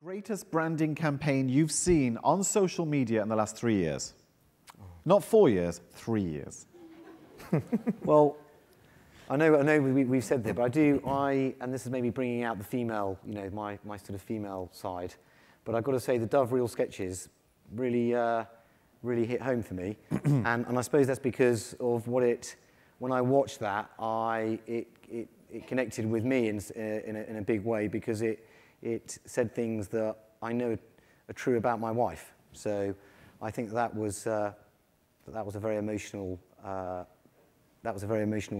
Greatest branding campaign you've seen on social media in the last 3 years? Not 4 years, 3 years. Well, I know we've said that, but and this is maybe bringing out the female, my sort of female side, but I've got to say the Dove Reel sketches really hit home for me, and I suppose that's because of when I watched that, it connected with me in a big way, because it said things that I know are true about my wife. So I think that was a very emotional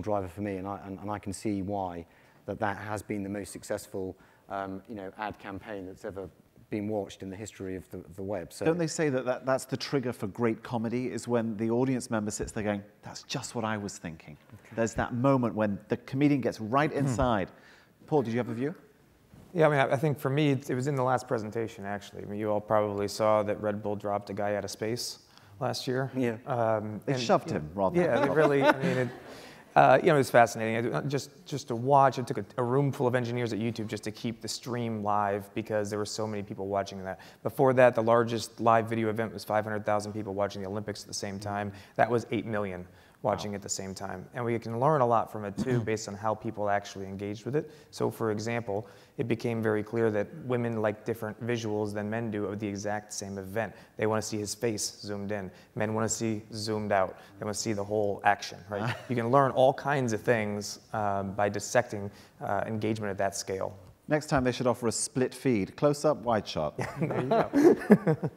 driver for me, and I can see why that has been the most successful ad campaign that's ever been watched in the history of the web. So don't they say that's the trigger for great comedy, is when the audience member sits there going, that's just what I was thinking. Okay. There's that moment when the comedian gets right inside. Paul, did you have a view? Yeah, I mean, I think for me, it was in the last presentation, actually. I mean, you all probably saw that Red Bull dropped a guy out of space last year. Yeah. They shoved him, rather. Yeah, they really, I mean, it was fascinating. Just to watch, it took a room full of engineers at YouTube just to keep the stream live, because there were so many people watching that. Before that, the largest live video event was 500,000 people watching the Olympics at the same time. That was 8 million watching at the same time. And we can learn a lot from it too, based on how people actually engaged with it. So for example, it became very clear that women like different visuals than men do of the exact same event. They want to see his face zoomed in. Men want to see zoomed out. They want to see the whole action, right? You can learn all kinds of things by dissecting engagement at that scale. Next time they should offer a split feed, close up, wide shot. There you go.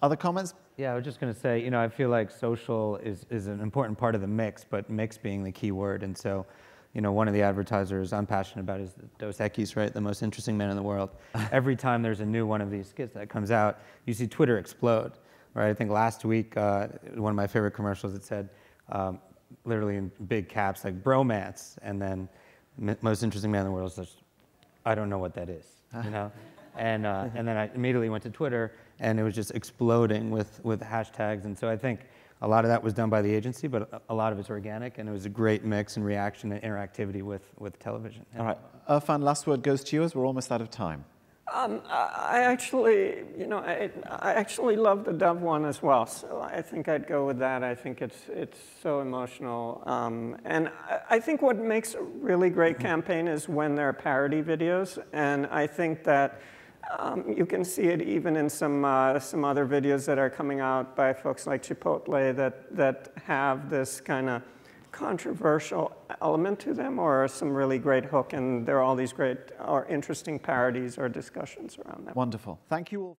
Other comments? Yeah, I was just going to say, I feel like social is an important part of the mix, but mix being the key word. And so, one of the advertisers I'm passionate about is Dos Equis, right? The most interesting man in the world. Every time there's a new one of these skits that comes out, you see Twitter explode, right? I think last week, one of my favorite commercials, it said, literally in big caps, like bromance, and then most interesting man in the world says, I don't know what that is, And then I immediately went to Twitter, and it was just exploding with hashtags. And so I think a lot of that was done by the agency, but a lot of it's organic, and it was a great mix and reaction and interactivity with television. All right. Irfan, last word goes to you, as we're almost out of time. I actually love the Dove one as well, so I think I'd go with that. I think it's so emotional, and I think what makes a really great campaign is when there are parody videos, and I think that you can see it even in some other videos that are coming out by folks like Chipotle that have this kind of controversial element to them, or some really great hook, and there are all these great or interesting parodies or discussions around that. Wonderful. Thank you all.